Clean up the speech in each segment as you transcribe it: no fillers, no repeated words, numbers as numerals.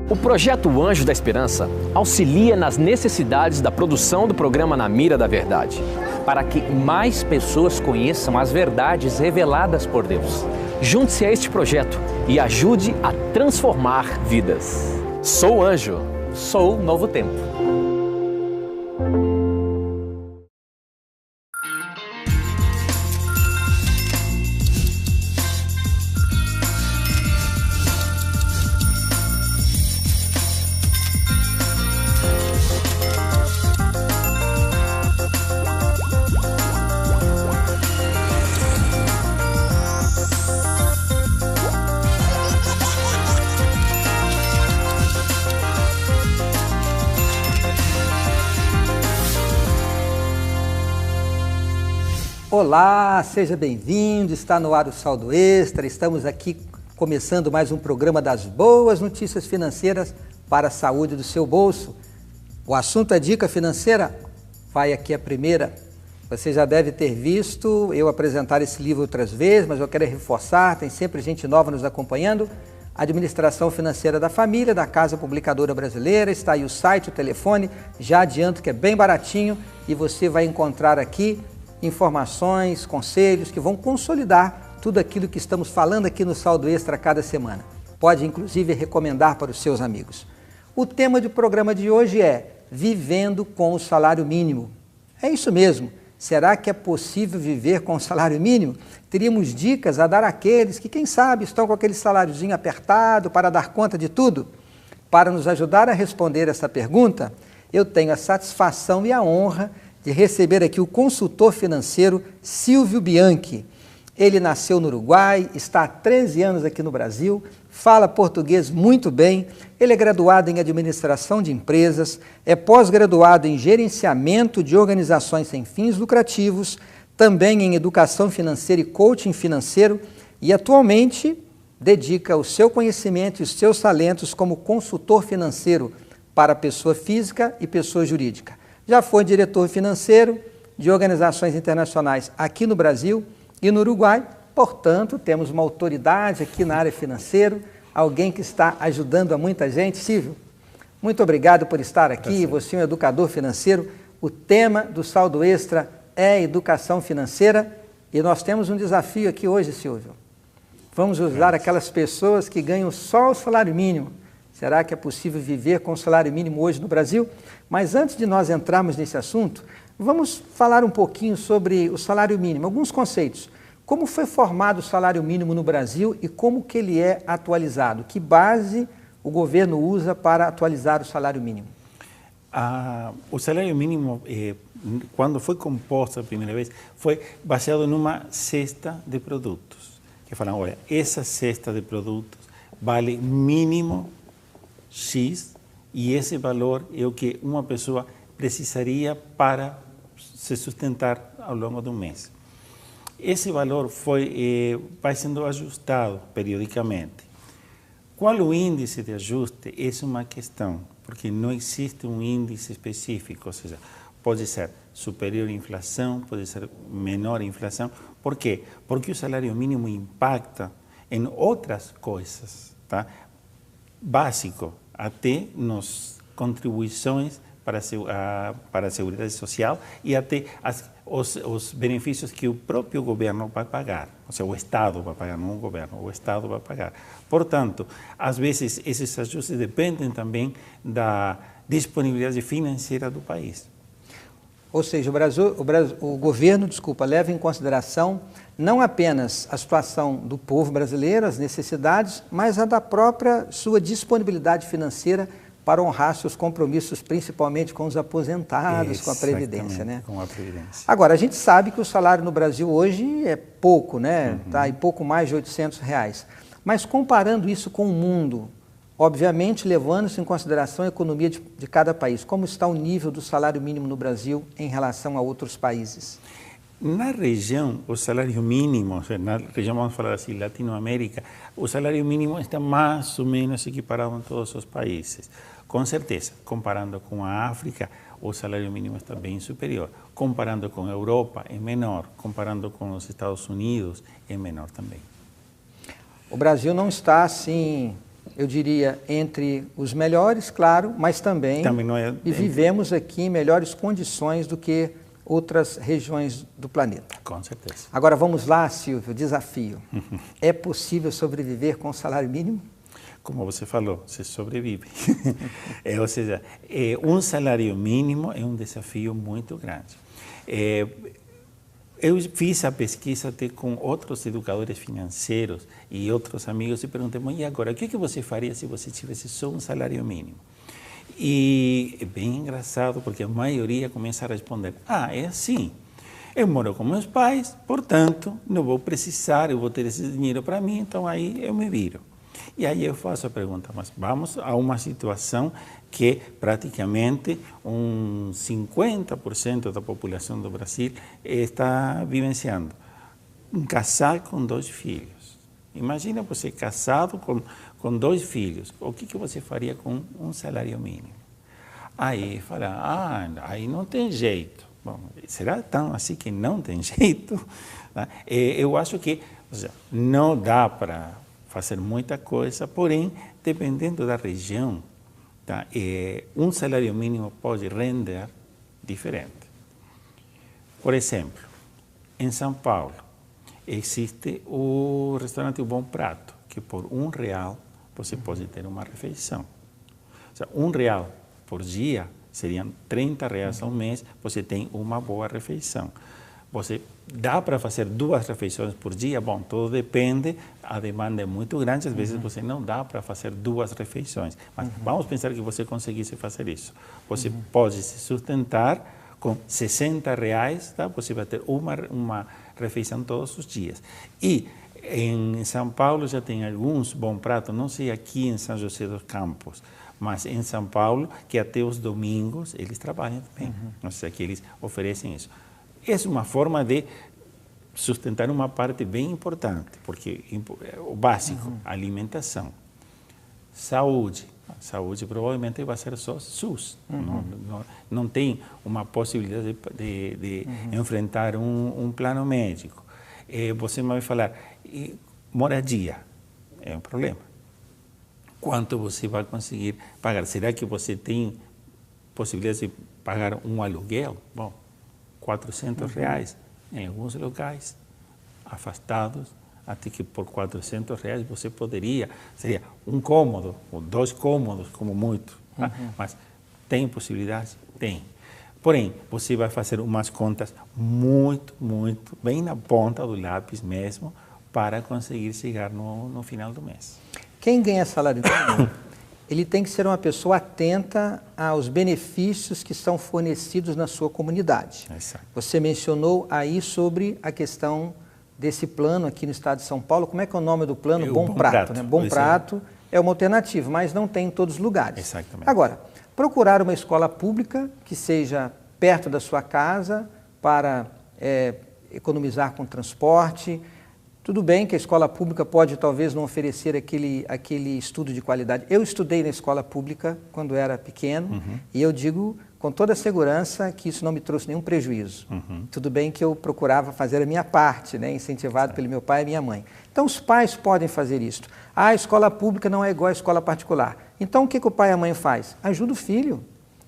O projeto Anjo da Esperança auxilia nas necessidades da produção do programa Na Mira da Verdade, para que mais pessoas conheçam as verdades reveladas por Deus. Junte-se a este projeto e ajude a transformar vidas. Sou Anjo, sou Novo Tempo. Olá, seja bem-vindo, está no ar o Saldo Extra, estamos aqui começando mais um programa das boas notícias financeiras para a saúde do seu bolso. O assunto é dica financeira? Vai aqui a primeira. Você já deve ter visto eu apresentar esse livro outras vezes, mas eu quero reforçar, tem sempre gente nova nos acompanhando. Administração Financeira da Família, da Casa Publicadora Brasileira, está aí o site, o telefone, já adianto que é bem baratinho e você vai encontrar aqui informações, conselhos que vão consolidar tudo aquilo que estamos falando aqui no Saldo Extra a cada semana. Pode, inclusive, recomendar para os seus amigos. O tema do programa de hoje é Vivendo com o Salário Mínimo. É isso mesmo. Será que é possível viver com o salário mínimo? Teríamos dicas a dar àqueles que, quem sabe, estão com aquele saláriozinho apertado para dar conta de tudo? Para nos ajudar a responder essa pergunta, eu tenho a satisfação e a honra de receber aqui o consultor financeiro Silvio Bianchi. Ele nasceu no Uruguai, está há 13 anos aqui no Brasil, fala português muito bem, ele é graduado em administração de empresas, é pós-graduado em gerenciamento de organizações sem fins lucrativos, também em educação financeira e coaching financeiro e atualmente dedica o seu conhecimento e os seus talentos como consultor financeiro para pessoa física e pessoa jurídica. Já foi diretor financeiro de organizações internacionais aqui no Brasil e no Uruguai, portanto, temos uma autoridade aqui na área financeira, alguém que está ajudando a muita gente. Silvio, muito obrigado por estar aqui, você é um educador financeiro, o tema do Saldo Extra é educação financeira e nós temos um desafio aqui hoje, Silvio. Vamos usar aquelas pessoas que ganham só o salário mínimo. Será que é possível viver com o salário mínimo hoje no Brasil? Mas antes de nós entrarmos nesse assunto, vamos falar um pouquinho sobre o salário mínimo, alguns conceitos. Como foi formado o salário mínimo no Brasil e como que ele é atualizado? Que base o governo usa para atualizar o salário mínimo? O salário mínimo, quando foi composto a primeira vez, foi baseado numa cesta de produtos. Que falam, olha, essa cesta de produtos vale mínimo X, e esse valor é o que uma pessoa precisaria para se sustentar ao longo do mês. Esse valor vai sendo ajustado periodicamente. Qual o índice de ajuste? Essa é uma questão, porque não existe um índice específico, ou seja, pode ser superior à inflação, pode ser menor à inflação. Por quê? Porque o salário mínimo impacta em outras coisas, tá? Básico, até nas contribuições para a Seguridade Social e até os benefícios que o próprio governo vai pagar. Ou seja, o Estado vai pagar, não o governo, o Estado vai pagar. Portanto, às vezes, esses ajustes dependem também da disponibilidade financeira do país. Ou seja, o governo, leva em consideração não apenas a situação do povo brasileiro, as necessidades, mas a da própria sua disponibilidade financeira para honrar seus compromissos, principalmente com os aposentados, com a Previdência, né? Com a Previdência. Agora, a gente sabe que o salário no Brasil hoje é pouco, né? Está em pouco mais de R$800. Mas comparando isso com o mundo, obviamente levando-se em consideração a economia de cada país, como está o nível do salário mínimo no Brasil em relação a outros países? Na região, o salário mínimo, na região, vamos falar assim, Latinoamérica, o salário mínimo está mais ou menos equiparado em todos os países. Com certeza, comparando com a África, o salário mínimo está bem superior. Comparando com a Europa, é menor. Comparando com os Estados Unidos, é menor também. O Brasil não está, assim, eu diria, entre os melhores, claro, mas também não é, e vivemos aqui em melhores condições do que outras regiões do planeta. Com certeza. Agora vamos lá, Silvio, desafio. É possível sobreviver com o salário mínimo? Como você falou, se sobrevive. Ou seja, um salário mínimo é um desafio muito grande. Eu fiz a pesquisa até com outros educadores financeiros e outros amigos e perguntei, e agora, o que você faria se você tivesse só um salário mínimo? E é bem engraçado, porque a maioria começa a responder, é assim, eu moro com meus pais, portanto, não vou precisar, eu vou ter esse dinheiro para mim, então aí eu me viro. E aí eu faço a pergunta, mas vamos a uma situação que praticamente 50% da população do Brasil está vivenciando. Um casal com 2 filhos. Imagina você casado com 2 filhos. O que você faria com um salário mínimo? Aí fala, aí não tem jeito. Bom, será tão assim que não tem jeito? Eu acho que não dá para fazer muita coisa, porém, dependendo da região, tá? Um salário mínimo pode render diferente. Por exemplo, em São Paulo, existe o restaurante Bom Prato, que por R$1 você pode ter uma refeição. Ou seja, R$1 por dia seriam R$30 ao mês, você tem uma boa refeição. Você dá para fazer 2 refeições por dia? Bom, tudo depende, a demanda é muito grande, às vezes você não dá para fazer 2 refeições. Mas vamos pensar que você conseguisse fazer isso. Você pode se sustentar com R$60, tá? Você vai ter uma refeição todos os dias. E em São Paulo já tem alguns Bom Prato, não sei aqui em São José dos Campos, mas em São Paulo, que até os domingos eles trabalham também. Ou seja, que eles oferecem isso. É uma forma de sustentar uma parte bem importante, porque o básico, alimentação, saúde. Saúde provavelmente vai ser só SUS. Não tem uma possibilidade de enfrentar um plano médico. Você vai falar, moradia é um problema. Quanto você vai conseguir pagar? Será que você tem possibilidade de pagar um aluguel? Bom, R$400 em alguns locais, afastados, até que por R$400 você poderia, seria um cômodo, ou 2 cômodos, como muito. Mas tem possibilidade? Tem. Porém, você vai fazer umas contas muito, bem na ponta do lápis mesmo, para conseguir chegar no final do mês. Quem ganha salário mínimo, ele tem que ser uma pessoa atenta aos benefícios que são fornecidos na sua comunidade. Exato. Você mencionou aí sobre a questão desse plano aqui no estado de São Paulo. Como é que é o nome do plano? Bom Prato, né? Bom Prato é uma alternativa, mas não tem em todos os lugares. Exatamente. Agora, procurar uma escola pública que seja perto da sua casa para economizar com transporte. Tudo bem que a escola pública pode talvez não oferecer aquele estudo de qualidade. Eu estudei na escola pública quando era pequeno e eu digo com toda segurança que isso não me trouxe nenhum prejuízo. Tudo bem que eu procurava fazer a minha parte, né, incentivado pelo meu pai e minha mãe. Então os pais podem fazer isso. A escola pública não é igual à escola particular. Então o que o pai e a mãe faz? Ajuda o filho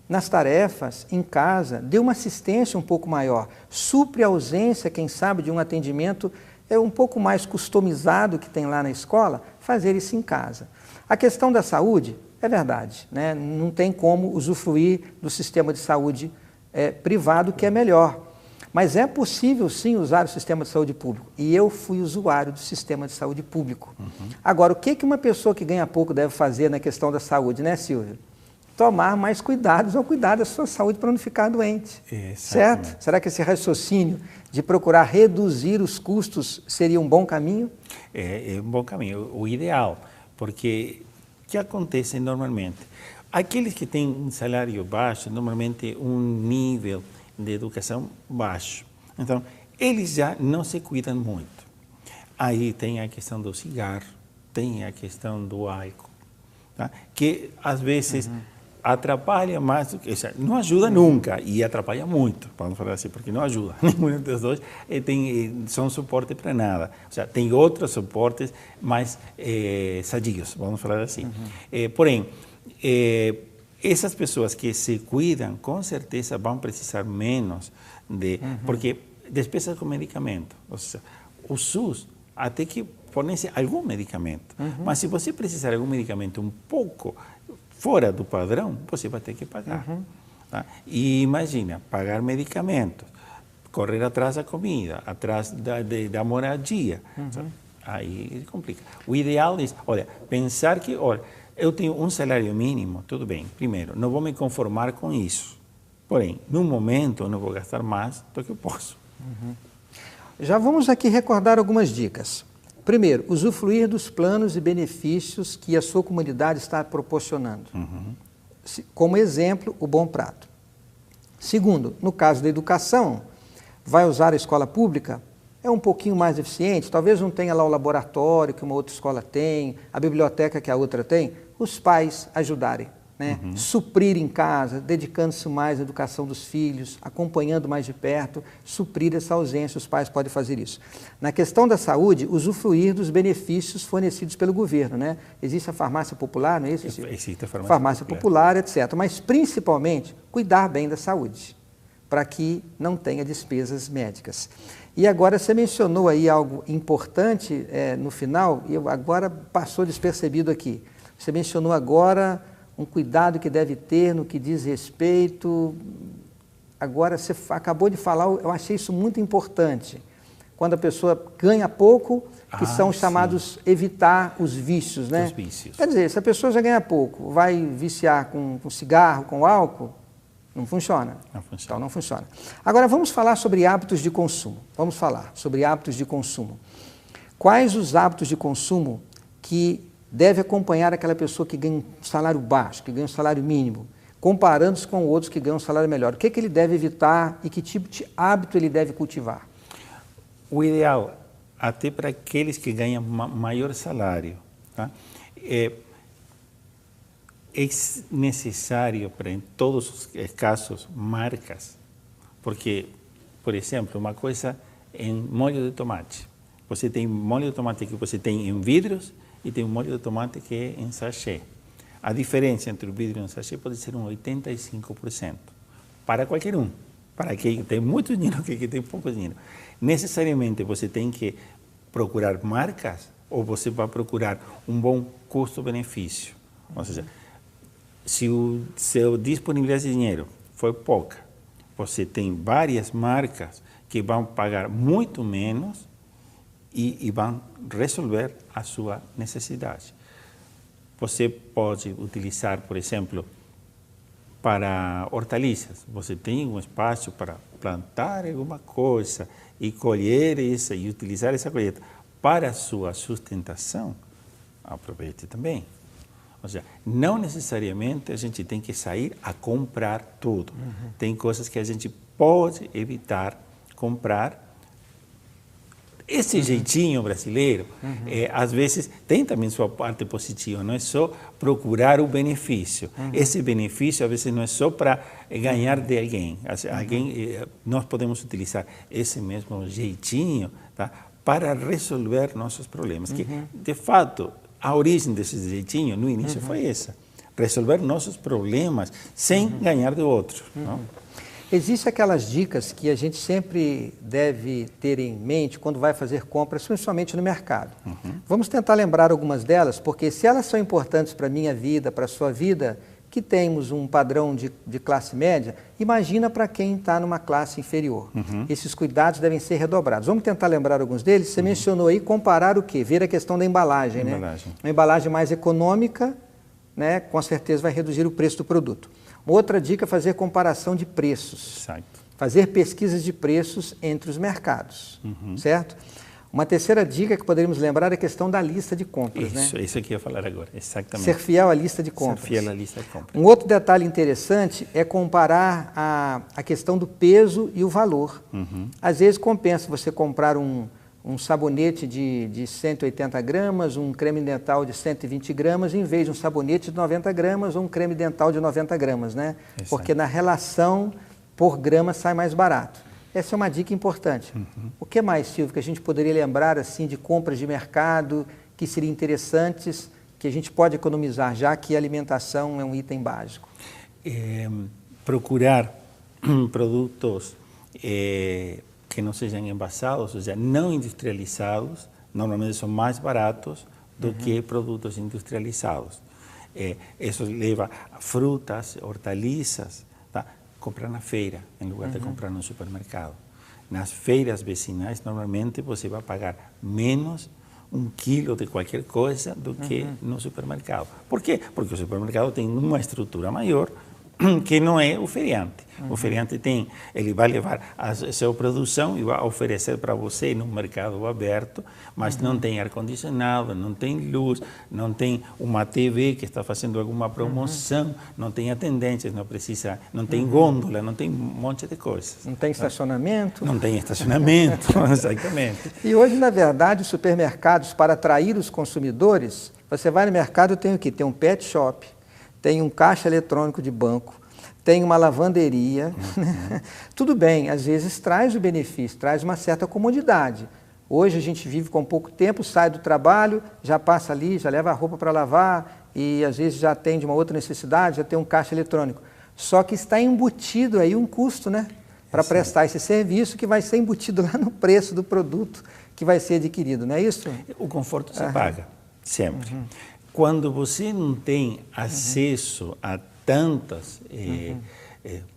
nas tarefas, em casa, dê uma assistência um pouco maior, supre a ausência, quem sabe, de um atendimento um pouco mais customizado que tem lá na escola, fazer isso em casa. A questão da saúde, é verdade, né? Não tem como usufruir do sistema de saúde privado, que é melhor. Mas é possível, sim, usar o sistema de saúde público. E eu fui usuário do sistema de saúde público. Agora, o que uma pessoa que ganha pouco deve fazer na questão da saúde, né, Silvio? Tomar mais cuidados ou cuidar da sua saúde para não ficar doente, certo? Será que esse raciocínio de procurar reduzir os custos seria um bom caminho? É um bom caminho, o ideal, porque o que acontece normalmente? Aqueles que têm um salário baixo, normalmente um nível de educação baixo. Então, eles já não se cuidam muito. Aí tem a questão do cigarro, tem a questão do álcool, tá? Que às vezes atrapalha mais do que... Ou seja, não ajuda nunca e atrapalha muito, vamos falar assim, porque não ajuda. Nenhum dos dois são suporte para nada. Ou seja, tem outros suportes mais sadios, vamos falar assim. Porém, essas pessoas que se cuidam, com certeza vão precisar menos de... Porque despesas com medicamento, ou seja, o SUS até que fornece algum medicamento, mas se você precisar de algum medicamento um pouco fora do padrão, você vai ter que pagar. Tá? E imagina, pagar medicamentos, correr atrás da comida, atrás da moradia, aí complica. O ideal é, olha, pensar que, olha, eu tenho um salário mínimo, tudo bem, primeiro, não vou me conformar com isso, porém, no momento eu não vou gastar mais do que eu posso. Já vamos aqui recordar algumas dicas. Primeiro, usufruir dos planos e benefícios que a sua comunidade está proporcionando. Como exemplo, o Bom Prato. Segundo, no caso da educação, vai usar a escola pública? É um pouquinho mais eficiente, talvez não tenha lá o laboratório que uma outra escola tem, a biblioteca que a outra tem, os pais ajudarem, né? Suprir em casa, dedicando-se mais à educação dos filhos, acompanhando mais de perto, suprir essa ausência, os pais podem fazer isso. Na questão da saúde, usufruir dos benefícios fornecidos pelo governo, né? Existe a farmácia popular, não é isso? Existe a farmácia popular, etc. Mas, principalmente, cuidar bem da saúde, para que não tenha despesas médicas. E agora você mencionou aí algo importante no final, e agora passou despercebido aqui. Você mencionou agora um cuidado que deve ter no que diz respeito. Agora você acabou de falar, eu achei isso muito importante. Quando a pessoa ganha pouco, que são chamados evitar os vícios, né? Os vícios. Quer dizer, se a pessoa já ganha pouco, vai viciar com cigarro, com álcool, não funciona. Não funciona. Então não funciona. Agora vamos falar sobre hábitos de consumo. Vamos falar sobre hábitos de consumo. Quais os hábitos de consumo que deve acompanhar aquela pessoa que ganha um salário baixo, que ganha um salário mínimo, comparando-se com outros que ganham um salário melhor? O que ele deve evitar e que tipo de hábito ele deve cultivar? O ideal, até para aqueles que ganham maior salário, tá? É necessário para, em todos os casos, marcas. Porque, por exemplo, uma coisa em molho de tomate. Você tem molho de tomate que você tem em vidros e tem um molho de tomate que é em sachê. A diferença entre o vidro e o sachê pode ser 85%. Para qualquer um. Para quem tem muito dinheiro, quem tem pouco dinheiro. Necessariamente você tem que procurar marcas ou você vai procurar um bom custo-benefício. Ou seja, se o seu disponibilidade de dinheiro for pouca, você tem várias marcas que vão pagar muito menos e vão resolver a sua necessidade. Você pode utilizar, por exemplo, para hortaliças. Você tem um espaço para plantar alguma coisa e colher isso e utilizar essa colheita para a sua sustentação. Aproveite também. Ou seja, não necessariamente a gente tem que sair a comprar tudo. Tem coisas que a gente pode evitar comprar. Esse jeitinho brasileiro, às vezes, tem também sua parte positiva, não é só procurar o benefício. Esse benefício, às vezes, não é só para ganhar de alguém. Nós podemos utilizar esse mesmo jeitinho, tá, para resolver nossos problemas. Que, de fato, a origem desse jeitinho, no início, foi essa. Resolver nossos problemas sem ganhar de outros. Não? Existem aquelas dicas que a gente sempre deve ter em mente quando vai fazer compras, principalmente no mercado. Vamos tentar lembrar algumas delas, porque se elas são importantes para a minha vida, para a sua vida, que temos um padrão de classe média, imagina para quem está numa classe inferior. Esses cuidados devem ser redobrados. Vamos tentar lembrar alguns deles. Você mencionou aí comparar o quê? Ver a questão da embalagem, né? Uma embalagem mais econômica, né, com certeza vai reduzir o preço do produto. Outra dica é fazer comparação de preços. Certo. Fazer pesquisas de preços entre os mercados, certo? Uma terceira dica que poderíamos lembrar é a questão da lista de compras. Isso que eu ia falar agora, exatamente. Ser fiel à lista de compras. Ser fiel à lista de compras. Um outro detalhe interessante é comparar a questão do peso e o valor. Às vezes compensa você comprar um um sabonete de 180 gramas, um creme dental de 120 gramas, em vez de um sabonete de 90 gramas ou um creme dental de 90 gramas, né? Exato. Porque na relação por grama sai mais barato. Essa é uma dica importante. O que mais, Silvio, que a gente poderia lembrar assim de compras de mercado que seriam interessantes, que a gente pode economizar, já que a alimentação é um item básico? Procurar produtos que não sejam envasados, ou seja, não industrializados, normalmente são mais baratos do que produtos industrializados. Isso leva a frutas, hortaliças, tá? Comprar na feira, em lugar de comprar no supermercado. Nas feiras vecinais, normalmente você vai pagar menos 1 quilo de qualquer coisa do que no supermercado. Por quê? Porque o supermercado tem uma estrutura maior, que não é o feriante. O feriante ele vai levar a sua produção e vai oferecer para você no mercado aberto, mas não tem ar-condicionado, não tem luz, não tem uma TV que está fazendo alguma promoção, não tem atendentes, não tem gôndola, não tem um monte de coisas. Não tem estacionamento? Não tem estacionamento, exatamente. E hoje, na verdade, os supermercados, para atrair os consumidores, você vai no mercado, tem o quê? Tem um pet shop, tem um caixa eletrônico de banco, tem uma lavanderia. Tudo bem, às vezes traz o benefício, traz uma certa comodidade. Hoje a gente vive com pouco tempo, sai do trabalho, já passa ali, já leva a roupa para lavar e às vezes já atende uma outra necessidade, já tem um caixa eletrônico. Só que está embutido aí um custo, né? Para prestar esse serviço que vai ser embutido lá no preço do produto que vai ser adquirido, não é isso? O conforto se paga, sempre. Quando você não tem acesso a tantas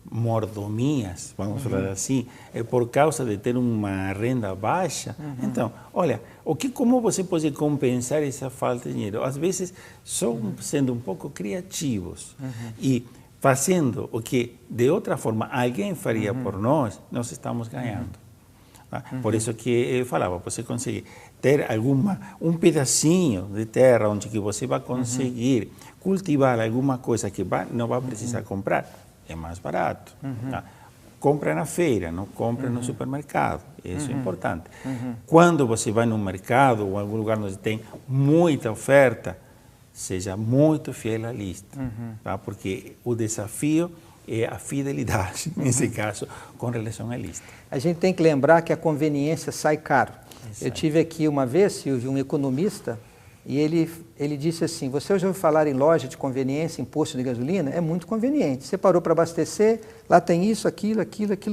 mordomias, vamos falar assim, por causa de ter uma renda baixa, então, olha, como você pode compensar essa falta de dinheiro? Às vezes, só sendo um pouco criativos e fazendo o que, de outra forma, alguém faria por nós, nós estamos ganhando. Por isso que eu falava, você consegue ter um pedacinho de terra onde que você vai conseguir cultivar alguma coisa que não vai precisar comprar, é mais barato. Tá? Compra na feira, não compra no supermercado, isso é importante. Quando você vai no mercado ou em algum lugar onde tem muita oferta, seja muito fiel à lista, tá? Porque o desafio é a fidelidade, nesse caso, com relação à lista. A gente tem que lembrar que a conveniência sai caro. Exato. Eu tive aqui uma vez, Silvio, um economista, e ele disse assim, você já ouviu falar em loja de conveniência, em posto de gasolina? É muito conveniente. Você parou para abastecer, lá tem isso, aquilo,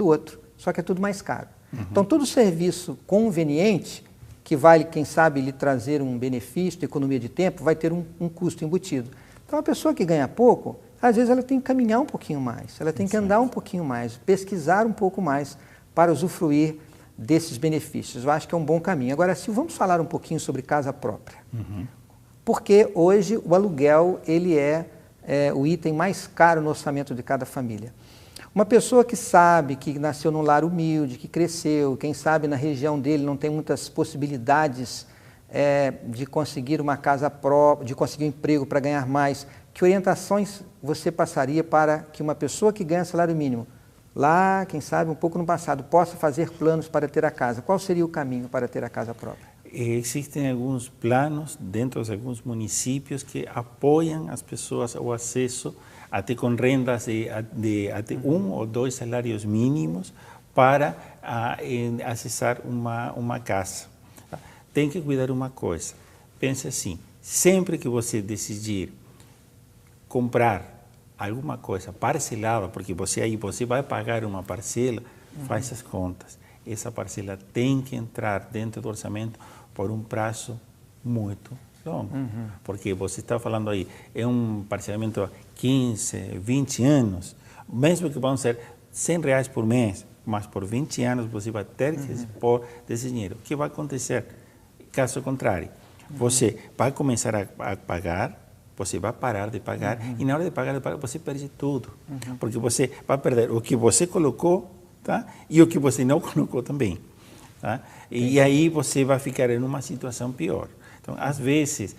outro. Só que é tudo mais caro. Então, todo serviço conveniente, que vai, quem sabe, lhe trazer um benefício de economia de tempo, vai ter um custo embutido. Então, a pessoa que ganha pouco, às vezes ela tem que caminhar um pouquinho mais, ela tem que andar um pouquinho mais, pesquisar um pouco mais para usufruir desses benefícios. Eu acho que é um bom caminho. Agora, se vamos falar um pouquinho sobre casa própria. Porque hoje o aluguel ele é o item mais caro no orçamento de cada família. Uma pessoa que sabe que nasceu num lar humilde, que cresceu, quem sabe na região dele não tem muitas possibilidades de conseguir uma casa própria, de conseguir um emprego para ganhar mais, que orientações você passaria para que uma pessoa que ganha salário mínimo, lá, quem sabe, um pouco no passado, possa fazer planos para ter a casa? Qual seria o caminho para ter a casa própria? Existem alguns planos dentro de alguns municípios que apoiam as pessoas o acesso até com rendas de até 1 ou 2 salários mínimos para acessar uma casa. Tem que cuidar uma coisa, pense assim, sempre que você decidir comprar alguma coisa parcelada, porque você vai pagar uma parcela, faz as contas. Essa parcela tem que entrar dentro do orçamento por um prazo muito longo. Porque você está falando aí, é um parcelamento a 15, 20 anos, mesmo que vão ser R$100 por mês, mas por 20 anos você vai ter que dispor desse dinheiro. O que vai acontecer? Caso contrário, você vai começar a pagar, você vai parar de pagar e na hora de pagar você perde tudo. Porque você vai perder o que você colocou, tá? E o que você não colocou também. Tá? E aí você vai ficar em uma situação pior. Então, às vezes,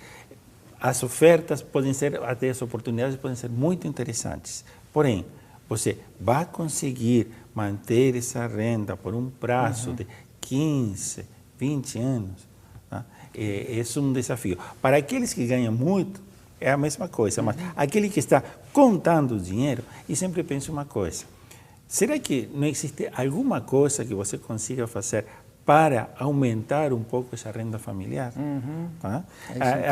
as ofertas podem ser, até as oportunidades podem ser muito interessantes. Porém, você vai conseguir manter essa renda por um prazo de 15, 20 anos. Tá? É um desafio. Para aqueles que ganham muito, é a mesma coisa, mas aquele que está contando o dinheiro, e sempre penso uma coisa, será que não existe alguma coisa que você consiga fazer para aumentar um pouco essa renda familiar? Tá?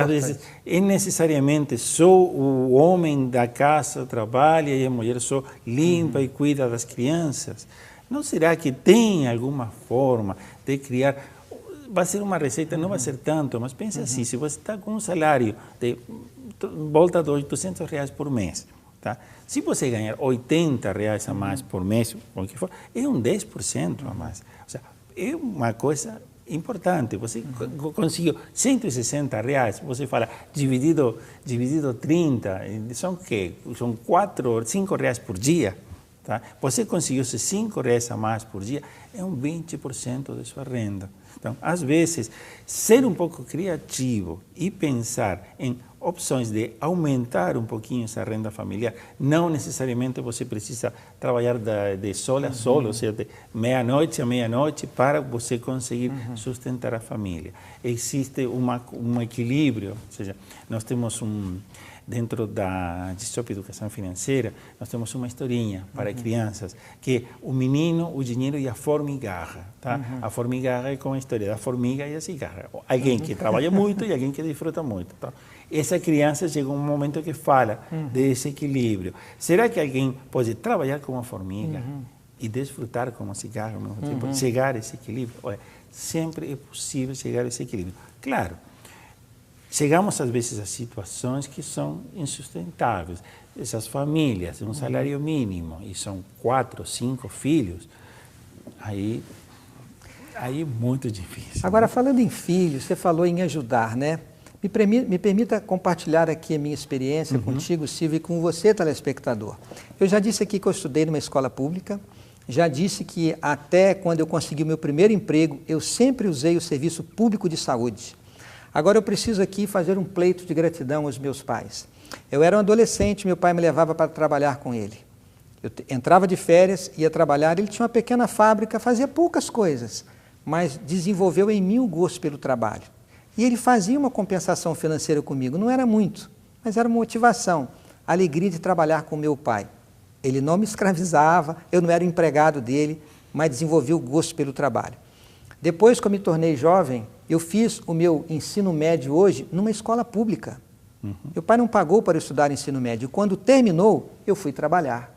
Às vezes, é necessariamente só o homem da casa trabalha e a mulher só limpa e cuida das crianças. Não será que tem alguma forma de criar? Vai ser uma receita, não vai ser tanto, mas pense assim, se você está com um salário de volta de R$800 por mês, tá? Se você ganhar R$80 a mais por mês, o que for, é um 10% a mais. Ou seja, é uma coisa importante. Você conseguiu R$160, você fala, dividido 30, são o quê? São R$4, R$5 por dia. Tá? Você conseguiu esses R$5 a mais por dia, é um 20% de sua renda. Então, às vezes, ser um pouco criativo e pensar em opções de aumentar um pouquinho essa renda familiar, não necessariamente você precisa trabalhar de sol a sol, ou seja, de meia-noite a meia-noite, para você conseguir sustentar a família. Existe um equilíbrio, ou seja, nós temos dentro da GSOP Educação Financeira, nós temos uma historinha para crianças, que é o menino, o dinheiro e a formigarra. Tá? A formigarra é como a história da formiga e a cigarra. Alguém que trabalha muito e alguém que desfruta muito. Tá? Essa criança chega um momento que fala desse equilíbrio. Será que alguém pode trabalhar como uma formiga e desfrutar como uma cigarra ao mesmo tempo? Chegar a esse equilíbrio? Olha, sempre é possível chegar a esse equilíbrio. Claro, chegamos às vezes a situações que são insustentáveis. Essas famílias, um salário mínimo, e são 4, 5 filhos, aí é muito difícil. Agora, falando em filhos, você falou em ajudar, né? Me permita compartilhar aqui a minha experiência contigo, Silvio, e com você, telespectador. Eu já disse aqui que eu estudei numa escola pública, já disse que até quando eu consegui o meu primeiro emprego, eu sempre usei o serviço público de saúde. Agora eu preciso aqui fazer um pleito de gratidão aos meus pais. Eu era um adolescente, meu pai me levava para trabalhar com ele. Eu entrava de férias, ia trabalhar, ele tinha uma pequena fábrica, fazia poucas coisas, mas desenvolveu em mim o gosto pelo trabalho. E ele fazia uma compensação financeira comigo, não era muito, mas era uma motivação, a alegria de trabalhar com meu pai. Ele não me escravizava, eu não era o empregado dele, mas desenvolvia o gosto pelo trabalho. Depois que eu me tornei jovem, eu fiz o meu ensino médio hoje numa escola pública. Meu pai não pagou para eu estudar ensino médio. Quando terminou, eu fui trabalhar.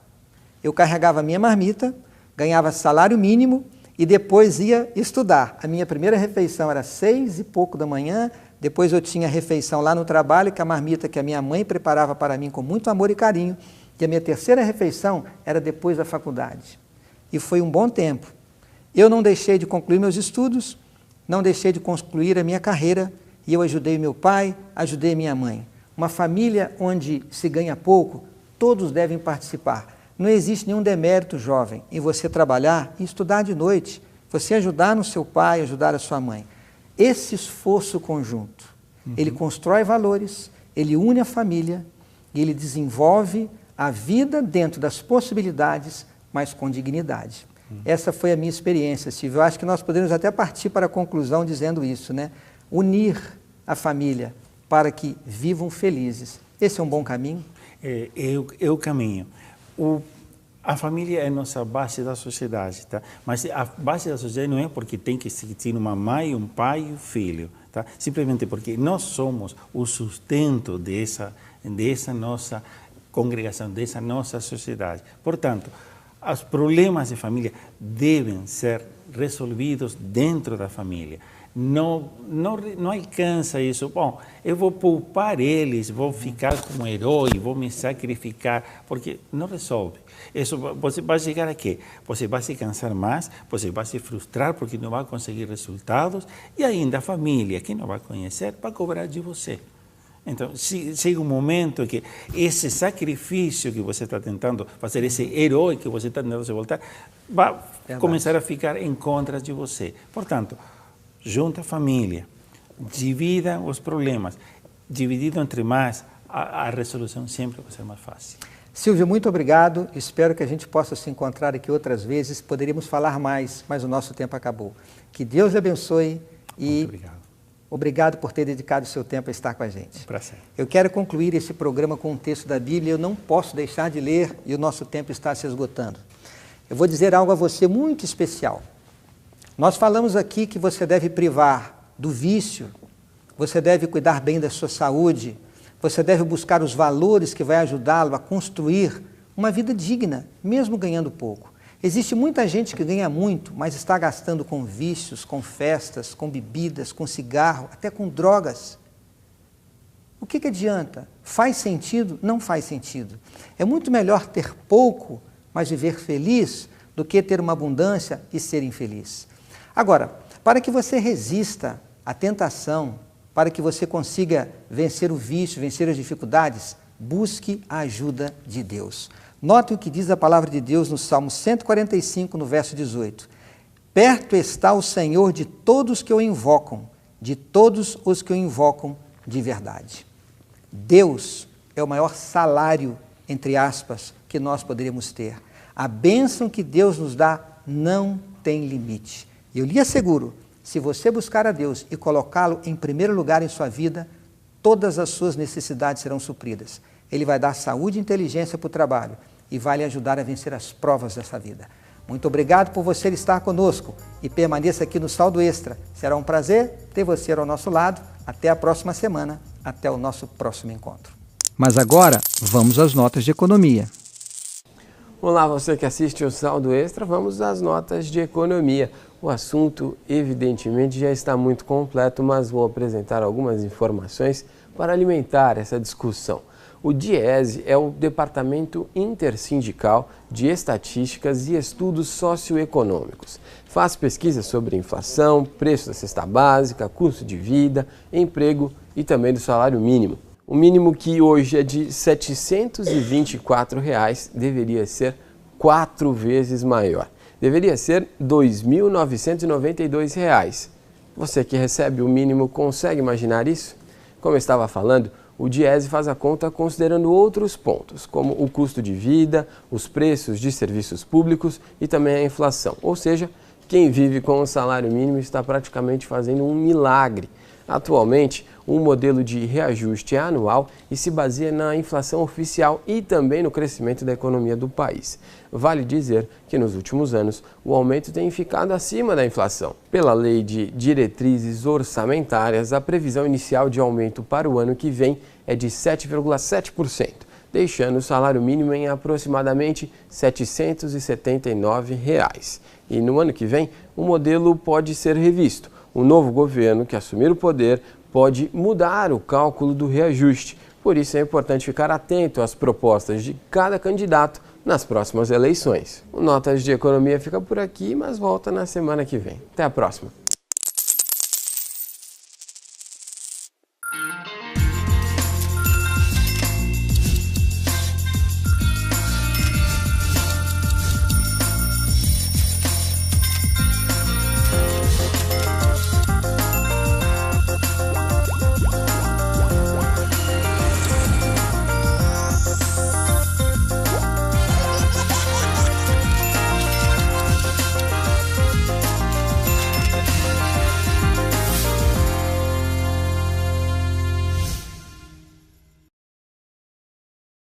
Eu carregava a minha marmita, ganhava salário mínimo e depois ia estudar. A minha primeira refeição era 6 e pouco da manhã, depois eu tinha refeição lá no trabalho, que a marmita que a minha mãe preparava para mim com muito amor e carinho, e a minha terceira refeição era depois da faculdade. E foi um bom tempo. Eu não deixei de concluir meus estudos, não deixei de concluir a minha carreira, e eu ajudei meu pai, ajudei minha mãe. Uma família onde se ganha pouco, todos devem participar. Não existe nenhum demérito, jovem, em você trabalhar e estudar de noite, você ajudar no seu pai, ajudar a sua mãe. Esse esforço conjunto, ele constrói valores, ele une a família e ele desenvolve a vida dentro das possibilidades, mas com dignidade. Essa foi a minha experiência, Silvio. Eu acho que nós podemos até partir para a conclusão dizendo isso, né? Unir a família para que vivam felizes. Esse é um bom caminho? É o caminho. A família é a nossa base da sociedade, tá? Mas a base da sociedade não é porque tem que existir uma mãe, um pai e um filho, tá? Simplesmente porque nós somos o sustento dessa nossa congregação, dessa nossa sociedade. Portanto, os problemas de família devem ser resolvidos dentro da família. Não alcança isso. Bom, eu vou poupar eles, vou ficar como herói, vou me sacrificar, porque não resolve. Isso, você vai chegar a quê? Você vai se cansar mais, você vai se frustrar porque não vai conseguir resultados, e ainda a família, que não vai conhecer, vai cobrar de você. Então, chega um momento que esse sacrifício que você está tentando fazer, esse herói que você está tentando se voltar, vai começar a ficar em contra de você. Portanto, junta a família, divida os problemas. Dividido entre mais, a resolução sempre vai ser mais fácil. Silvio, muito obrigado. Espero que a gente possa se encontrar aqui outras vezes. Poderíamos falar mais, mas o nosso tempo acabou. Que Deus lhe abençoe E muito obrigado. Obrigado por ter dedicado o seu tempo a estar com a gente. Prazer. Eu quero concluir esse programa com um texto da Bíblia, eu não posso deixar de ler e o nosso tempo está se esgotando. Eu vou dizer algo a você muito especial. Nós falamos aqui que você deve privar do vício, você deve cuidar bem da sua saúde, você deve buscar os valores que vai ajudá-lo a construir uma vida digna, mesmo ganhando pouco. Existe muita gente que ganha muito, mas está gastando com vícios, com festas, com bebidas, com cigarro, até com drogas. O que adianta? Faz sentido? Não faz sentido. É muito melhor ter pouco, mas viver feliz, do que ter uma abundância e ser infeliz. Agora, para que você resista à tentação, para que você consiga vencer o vício, vencer as dificuldades, busque a ajuda de Deus. Note o que diz a palavra de Deus no Salmo 145, no verso 18. Perto está o Senhor de todos que o invocam, de todos os que o invocam de verdade. Deus é o maior salário, entre aspas, que nós poderíamos ter. A bênção que Deus nos dá não tem limite. Eu lhe asseguro, se você buscar a Deus e colocá-lo em primeiro lugar em sua vida, todas as suas necessidades serão supridas. Ele vai dar saúde e inteligência para o trabalho e vai lhe ajudar a vencer as provas dessa vida. Muito obrigado por você estar conosco e permaneça aqui no Saldo Extra. Será um prazer ter você ao nosso lado. Até a próxima semana, até o nosso próximo encontro. Mas agora, vamos às notas de economia. Olá, você que assiste o Saldo Extra, vamos às notas de economia. O assunto, evidentemente, já está muito completo, mas vou apresentar algumas informações para alimentar essa discussão. O DIEESE é o Departamento Intersindical de Estatísticas e Estudos Socioeconômicos. Faz pesquisas sobre inflação, preço da cesta básica, custo de vida, emprego e também do salário mínimo. O mínimo, que hoje é de R$ 724, deveria ser 4 vezes maior. Deveria ser R$ 2.992. Você que recebe o mínimo consegue imaginar isso? Como eu estava falando, o DIEESE faz a conta considerando outros pontos, como o custo de vida, os preços de serviços públicos e também a inflação. Ou seja, quem vive com o salário mínimo está praticamente fazendo um milagre. Atualmente, o modelo de reajuste é anual e se baseia na inflação oficial e também no crescimento da economia do país. Vale dizer que nos últimos anos o aumento tem ficado acima da inflação. Pela Lei de Diretrizes Orçamentárias, a previsão inicial de aumento para o ano que vem é de 7,7%, deixando o salário mínimo em aproximadamente R$ 779. E no ano que vem, o modelo pode ser revisto. O novo governo que assumir o poder pode mudar o cálculo do reajuste. Por isso é importante ficar atento às propostas de cada candidato nas próximas eleições. O Notas de Economia fica por aqui, mas volta na semana que vem. Até a próxima!